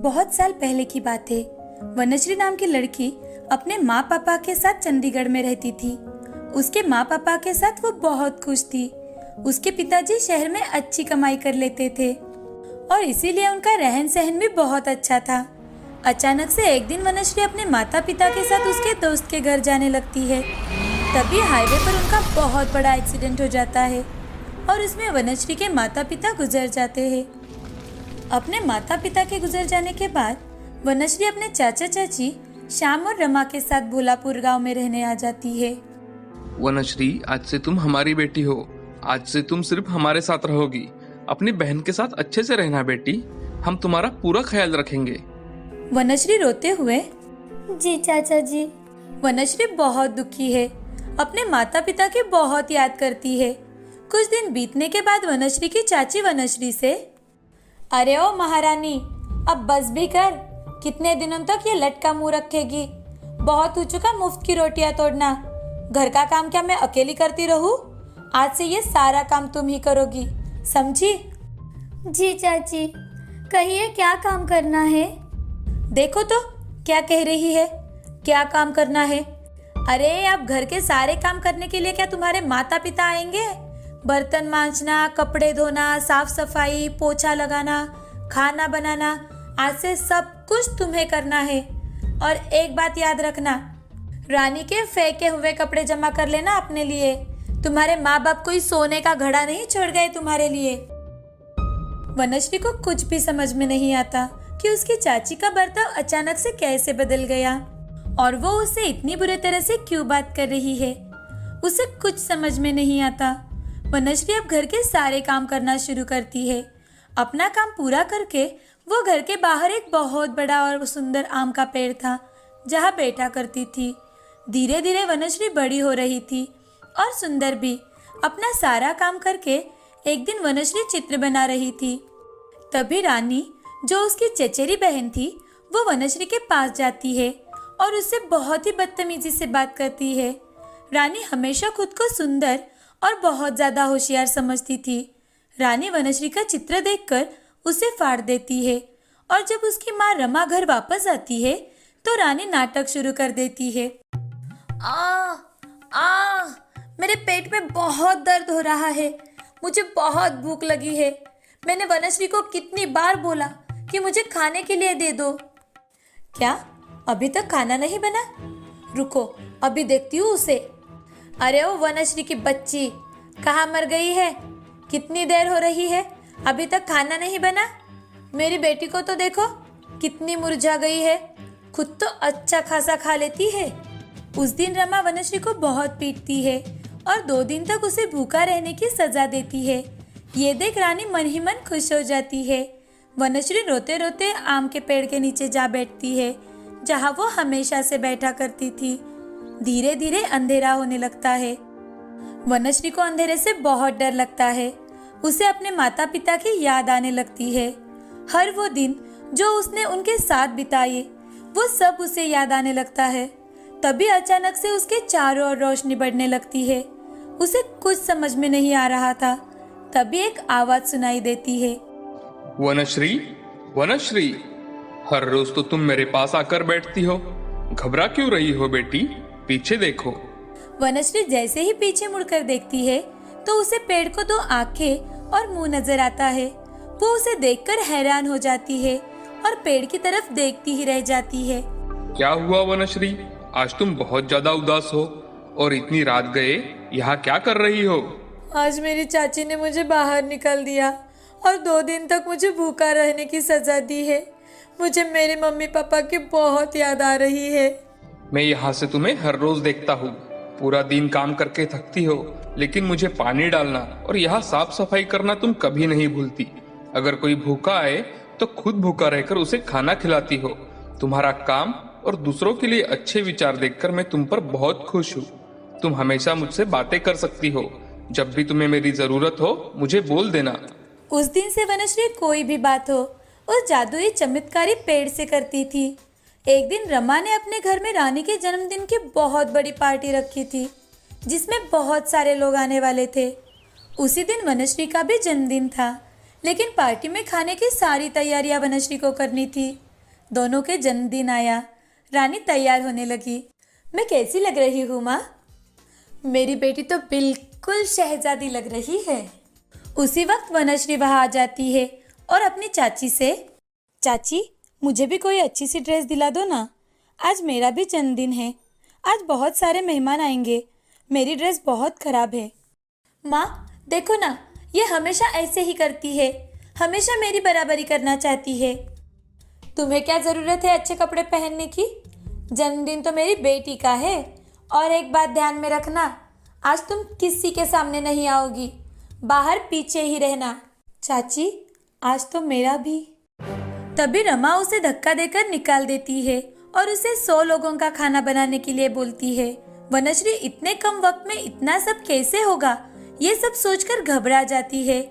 बहुत साल पहले की बात है। वनश्री नाम की लड़की अपने माँ पापा के साथ चंडीगढ़ में रहती थी। उसके माँ पापा के साथ वो बहुत खुश थी। उसके पिताजी शहर में अच्छी कमाई कर लेते थे और इसीलिए उनका रहन सहन भी बहुत अच्छा था। अचानक से एक दिन वनश्री अपने माता पिता के साथ उसके दोस्त के घर जाने लगती है। तभी हाईवे पर उनका बहुत बड़ा एक्सीडेंट हो जाता है और उसमें वनश्री के माता पिता गुजर जाते हैं। अपने माता पिता के गुजर जाने के बाद वनश्री अपने चाचा चाची श्याम और रमा के साथ भोलापुर गांव में रहने आ जाती है। वनश्री, आज से तुम हमारी बेटी हो। आज से तुम सिर्फ हमारे साथ रहोगी। अपनी बहन के साथ अच्छे से रहना बेटी, हम तुम्हारा पूरा ख्याल रखेंगे। वनश्री रोते हुए, जी चाचा जी। वनश्री बहुत दुखी है, अपने माता पिता की बहुत याद करती है। कुछ दिन बीतने के बाद वनश्री की चाची वनश्री से, अरे ओ महारानी, अब बस भी कर। कितने दिनों तक ये लटका मुंह रखेगी? बहुत हो चुका मुफ्त की रोटियां तोड़ना। घर का काम क्या मैं अकेली करती रहूं? आज से ये सारा काम तुम ही करोगी, समझी? जी चाची, कहिए क्या काम करना है? देखो तो क्या कह रही है, क्या काम करना है? अरे अब घर के सारे काम करने के लिए क्या तुम्हारे माता पिता आएंगे? बर्तन मांजना, कपड़े धोना, साफ सफाई, पोछा लगाना, खाना बनाना, आज से सब कुछ तुम्हें करना है। और एक बात याद रखना, रानी के फेंके हुए कपड़े जमा कर लेना अपने लिए। तुम्हारे माँ बाप कोई सोने का घड़ा नहीं छोड़ गए तुम्हारे लिए। वनश्री को कुछ भी समझ में नहीं आता कि उसकी चाची का बर्ताव अचानक से कैसे बदल गया और वो उससे इतनी बुरी तरह से क्यों बात कर रही है। उसे कुछ समझ में नहीं आता। वनश्री अब घर के सारे काम करना शुरू करती है। अपना काम पूरा करके वो घर के बाहर एक बहुत बड़ा और सुंदर आम का पेड़ था जहाँ बैठा करती थी। धीरे धीरे वनश्री बड़ी हो रही थी और सुंदर भी। अपना सारा काम करके एक दिन वनश्री चित्र बना रही थी। तभी रानी, जो उसकी चचेरी बहन थी, वो वनश्री के पास जाती है और उससे बहुत ही बदतमीजी से बात करती है। रानी हमेशा खुद को सुंदर और बहुत ज्यादा होशियार समझती थी। रानी वनश्री का चित्र देखकर उसे फाड़ देती है और जब उसकी माँ रमा घर वापस आती है तो रानी नाटक शुरू कर देती है। आ मेरे पेट में बहुत दर्द हो रहा है, मुझे बहुत भूख लगी है। मैंने वनश्री को कितनी बार बोला कि मुझे खाने के लिए दे दो। क्या अभी तक खाना नहीं बना? रुको, अभी देखती हूँ उसे। अरे ओ वनश्री की बच्ची, कहाँ मर गई है? कितनी देर हो रही है, अभी तक खाना नहीं बना? मेरी बेटी को तो देखो, कितनी मुरझा गई है। खुद तो अच्छा खासा खा लेती है। उस दिन रमा वनश्री को बहुत पीटती है और 2 दिन तक उसे भूखा रहने की सजा देती है। ये देख रानी मन ही मन खुश हो जाती है। वनश्री रोते रोते आम के पेड़ के नीचे जा बैठती है जहाँ वो हमेशा से बैठा करती थी। धीरे धीरे अंधेरा होने लगता है। वनश्री को अंधेरे से बहुत डर लगता है। उसे अपने माता पिता की याद आने लगती है। हर वो दिन जो उसने उनके साथ बिताए, वो सब उसे याद आने लगता है। तभी अचानक से उसके चारों ओर रोशनी बढ़ने लगती है। उसे कुछ समझ में नहीं आ रहा था। तभी एक आवाज सुनाई देती है, वनश्री, वनश्री, हर रोज तो तुम मेरे पास आकर बैठती हो, घबरा क्यों रही हो बेटी? पीछे देखो। वनश्री जैसे ही पीछे मुड़कर देखती है तो उसे पेड़ को 2 आंखें और मुंह नजर आता है। वो उसे देखकर हैरान हो जाती है और पेड़ की तरफ देखती ही रह जाती है। क्या हुआ वनश्री? आज तुम बहुत ज्यादा उदास हो और इतनी रात गए यहाँ क्या कर रही हो? आज मेरी चाची ने मुझे बाहर निकाल दिया और 2 दिन तक मुझे भूखा रहने की सजा दी है। मुझे मेरे मम्मी पापा की बहुत याद आ रही है। मैं यहाँ से तुम्हें हर रोज देखता हूँ। पूरा दिन काम करके थकती हो, लेकिन मुझे पानी डालना और यहाँ साफ सफाई करना तुम कभी नहीं भूलती। अगर कोई भूखा आए तो खुद भूखा रहकर उसे खाना खिलाती हो। तुम्हारा काम और दूसरों के लिए अच्छे विचार देखकर मैं तुम पर बहुत खुश हूँ। तुम हमेशा मुझसे बातें कर सकती हो। जब भी तुम्हें मेरी जरूरत हो, मुझे बोल देना। उस दिन से वनश्री कोई भी बात हो उस जादुई चमत्कारी पेड़ से करती थी। एक दिन रमा ने अपने घर में रानी के जन्मदिन की बहुत बड़ी पार्टी रखी थी जिसमें बहुत सारे लोग आने वाले थे। उसी दिन वनश्री का भी जन्मदिन था, लेकिन पार्टी में खाने की सारी तैयारियां वनश्री को करनी थी। दोनों के जन्मदिन आया। रानी तैयार होने लगी। मैं कैसी लग रही हूँ माँ? मेरी बेटी तो बिल्कुल शहजादी लग रही है। उसी वक्त वनश्री वहां आ जाती है और अपनी चाची से, चाची मुझे भी कोई अच्छी सी ड्रेस दिला दो ना, आज मेरा भी जन्मदिन है, आज बहुत सारे मेहमान आएंगे, मेरी ड्रेस बहुत खराब है। माँ देखो ना, ये हमेशा ऐसे ही करती है, हमेशा मेरी बराबरी करना चाहती है। तुम्हें क्या ज़रूरत है अच्छे कपड़े पहनने की? जन्मदिन तो मेरी बेटी का है। और एक बात ध्यान में रखना, आज तुम किसी के सामने नहीं आओगी, बाहर पीछे ही रहना। चाची आज तो मेरा भी। तभी रमा उसे धक्का देकर निकाल देती है और उसे 100 लोगों का खाना बनाने के लिए बोलती है। वनश्री इतने कम वक्त में इतना सब कैसे होगा, ये सब सोचकर घबरा जाती है।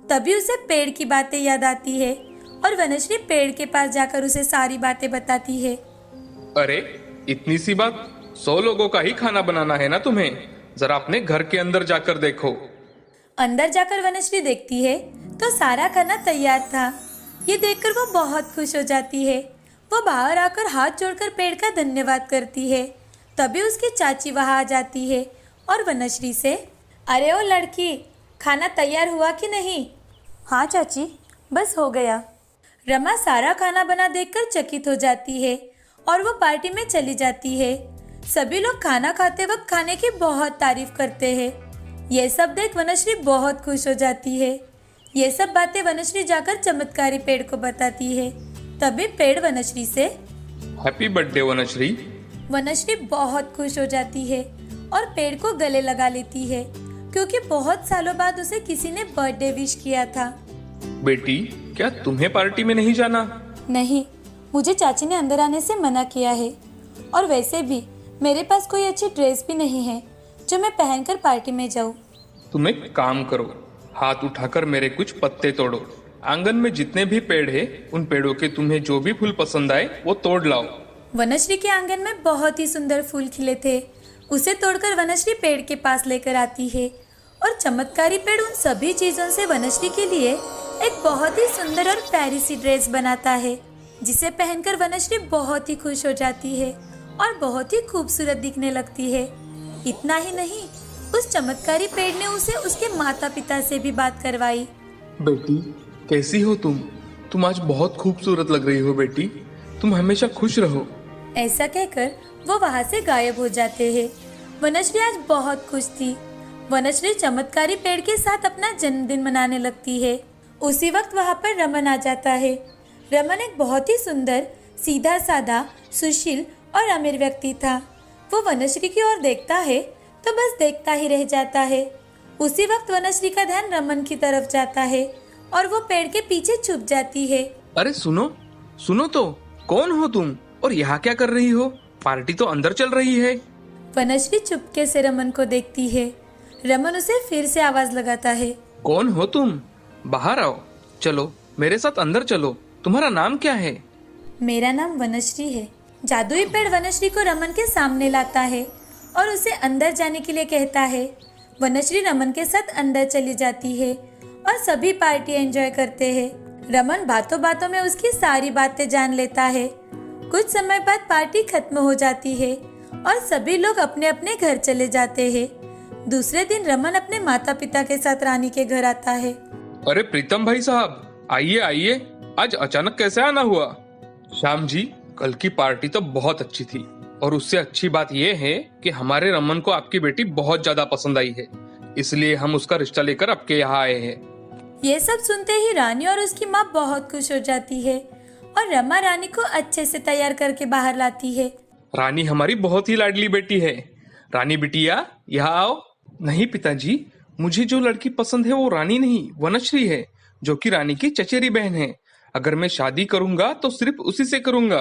तभी उसे पेड़ की बातें याद आती है और वनश्री पेड़ के पास जाकर उसे सारी बातें बताती है। अरे इतनी सी बात, 100 लोगों का ही खाना बनाना है ना तुम्हें? जरा अपने घर के अंदर जाकर देखो। अंदर जाकर वनश्री देखती है तो सारा खाना तैयार था। ये देखकर वो बहुत खुश हो जाती है। वो बाहर आकर हाथ जोड़कर पेड़ का धन्यवाद करती है। तभी उसकी चाची वहां आ जाती है और वनश्री से, अरे ओ लड़की, खाना तैयार हुआ कि नहीं? हाँ चाची, बस हो गया। रमा सारा खाना बना देखकर चकित हो जाती है और वो पार्टी में चली जाती है। सभी लोग खाना खाते वक्त खाने की बहुत तारीफ करते हैं। ये सब देख वनश्री बहुत खुश हो जाती है। ये सब बातें वनश्री जाकर चमत्कारी पेड़ को बताती है। तभी पेड़ वनश्री से, हैप्पी बर्थडे वनश्री। वनश्री बहुत खुश हो जाती है और पेड़ को गले लगा लेती है, क्योंकि बहुत सालों बाद उसे किसी ने बर्थडे विश किया था। बेटी, क्या तुम्हें पार्टी में नहीं जाना? नहीं, मुझे चाची ने अंदर आने से मना किया है, और वैसे भी मेरे पास कोई अच्छी ड्रेस भी नहीं है जो मैं पहनकर पार्टी में जाऊं। तुम एक काम करो, हाथ उठाकर मेरे कुछ पत्ते तोड़ो। आंगन में जितने भी पेड़ हैं, उन पेड़ों के तुम्हें जो भी फूल पसंद आए वो तोड़ लाओ। वनश्री के आंगन में बहुत ही सुंदर फूल खिले थे। उसे तोड़कर वनश्री पेड़ के पास लेकर आती है और चमत्कारी पेड़ उन सभी चीजों से वनश्री के लिए एक बहुत ही सुंदर और प्यारी सी ड्रेस बनाता है, जिसे पहनकर वनश्री बहुत ही खुश हो जाती है और बहुत ही खूबसूरत दिखने लगती है। इतना ही नहीं, उस चमत्कारी पेड़ ने उसे उसके माता पिता से भी बात करवाई। बेटी, कैसी हो तुम? तुम आज बहुत खूबसूरत लग रही हो बेटी। तुम हमेशा खुश रहो। ऐसा कहकर वो वहाँ से गायब हो जाते हैं। वनश्री आज बहुत खुश थी। वनश्री चमत्कारी पेड़ के साथ अपना जन्मदिन मनाने लगती है। उसी वक्त वहाँ पर रमन आ जाता है। रमन एक बहुत ही सुंदर, सीधा साधा, सुशील और अमीर व्यक्ति था। वो वनश्री की ओर देखता है तो बस देखता ही रह जाता है। उसी वक्त वनश्री का ध्यान रमन की तरफ जाता है और वो पेड़ के पीछे छुप जाती है। अरे सुनो, सुनो तो, कौन हो तुम और यहाँ क्या कर रही हो? पार्टी तो अंदर चल रही है। वनश्री चुपके से रमन को देखती है। रमन उसे फिर से आवाज लगाता है, कौन हो तुम? बाहर आओ, चलो मेरे साथ अंदर चलो। तुम्हारा नाम क्या है? मेरा नाम वनश्री है। जादुई पेड़ वनश्री को रमन के सामने लाता है और उसे अंदर जाने के लिए कहता है। वनश्री रमन के साथ अंदर चली जाती है और सभी पार्टी एंजॉय करते हैं। रमन बातों बातों में उसकी सारी बातें जान लेता है। कुछ समय बाद पार्टी खत्म हो जाती है और सभी लोग अपने अपने घर चले जाते हैं। दूसरे दिन रमन अपने माता पिता के साथ रानी के घर आता है। अरे प्रीतम भाई साहब, आइए आइए, आज अचानक कैसे आना हुआ? श्याम जी, कल की पार्टी तो बहुत अच्छी थी और उससे अच्छी बात यह है कि हमारे रमन को आपकी बेटी बहुत ज्यादा पसंद आई है, इसलिए हम उसका रिश्ता लेकर आपके यहाँ आए हैं। ये सब सुनते ही रानी और उसकी माँ बहुत खुश हो जाती है और रमा रानी को अच्छे से तैयार करके बाहर लाती है। रानी हमारी बहुत ही लाडली बेटी है। रानी बिटिया, यहाँ आओ। नहीं पिताजी, मुझे जो लड़की पसंद है वो रानी नहीं, वनश्री है, जो कि रानी की चचेरी बहन है। अगर मैं शादी करूंगा तो सिर्फ उसी से करूंगा।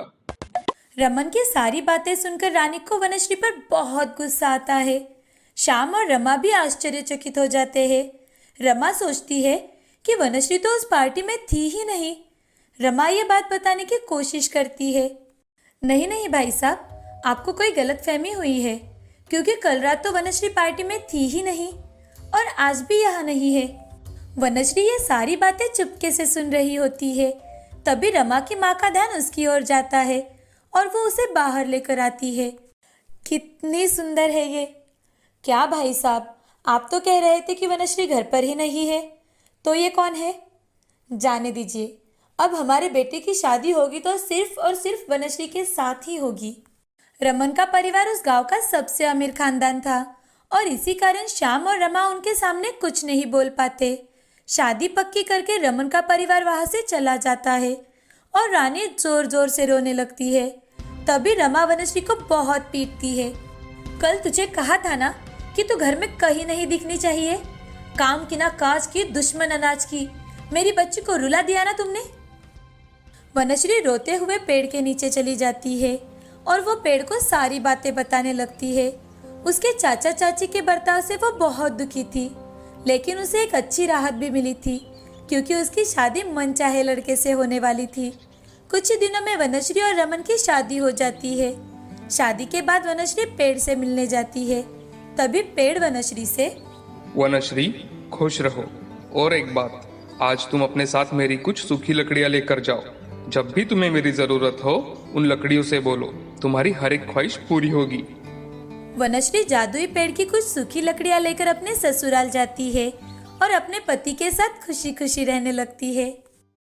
रमन की सारी बातें सुनकर रानी को वनश्री पर बहुत गुस्सा आता है। श्याम और रमा भी आश्चर्यचकित हो जाते हैं। रमा सोचती है कि वनश्री तो उस पार्टी में थी ही नहीं। रमा ये बात बताने की कोशिश करती है। नहीं नहीं भाई साहब, आपको कोई गलतफहमी हुई है, क्योंकि कल रात तो वनश्री पार्टी में थी ही नहीं और आज भी यहाँ नहीं है। वनश्री ये सारी बातें चुपके से सुन रही होती है। तभी रमा की माँ का ध्यान उसकी ओर जाता है और वो उसे बाहर लेकर आती है। कितनी सुंदर है ये। क्या भाई साहब, आप तो कह रहे थे कि वनश्री घर पर ही नहीं है, तो ये कौन है? जाने दीजिए, अब हमारे बेटे की शादी होगी तो सिर्फ और सिर्फ वनश्री के साथ ही होगी। रमन का परिवार उस गांव का सबसे अमीर खानदान था और इसी कारण श्याम और रमा उनके सामने कुछ नहीं बोल पाते। शादी पक्की करके रमन का परिवार वहां से चला जाता है और रानी जोर जोर से रोने लगती है। तभी रमा वनश्री को बहुत पीटती है। कल तुझे कहा था ना कि तू घर में कहीं नहीं दिखनी चाहिए। काम की ना काज की, दुश्मन अनाज की। मेरी बच्ची को रुला दिया ना तुमने। वनश्री रोते हुए पेड़ के नीचे चली जाती है और वो पेड़ को सारी बातें बताने लगती है। उसके चाचा चाची के बर्ताव से वो बहुत दुखी थी, लेकिन उसे एक अच्छी राहत भी मिली थी क्योंकि उसकी शादी मनचाहे लड़के से होने वाली थी। कुछ ही दिनों में वनश्री और रमन की शादी हो जाती है। शादी के बाद वनश्री पेड़ से मिलने जाती है। तभी पेड़ वनश्री से, वनश्री, खुश रहो। और एक बात, आज तुम अपने साथ मेरी कुछ सूखी लकड़ियां लेकर जाओ। जब भी तुम्हें मेरी जरूरत हो उन लकड़ियों से बोलो, तुम्हारी हर एक ख्वाहिश पूरी होगी। वनश्री जादुई पेड़ की कुछ सूखी लकड़ियां लेकर अपने ससुराल जाती है और अपने पति के साथ खुशी खुशी रहने लगती है।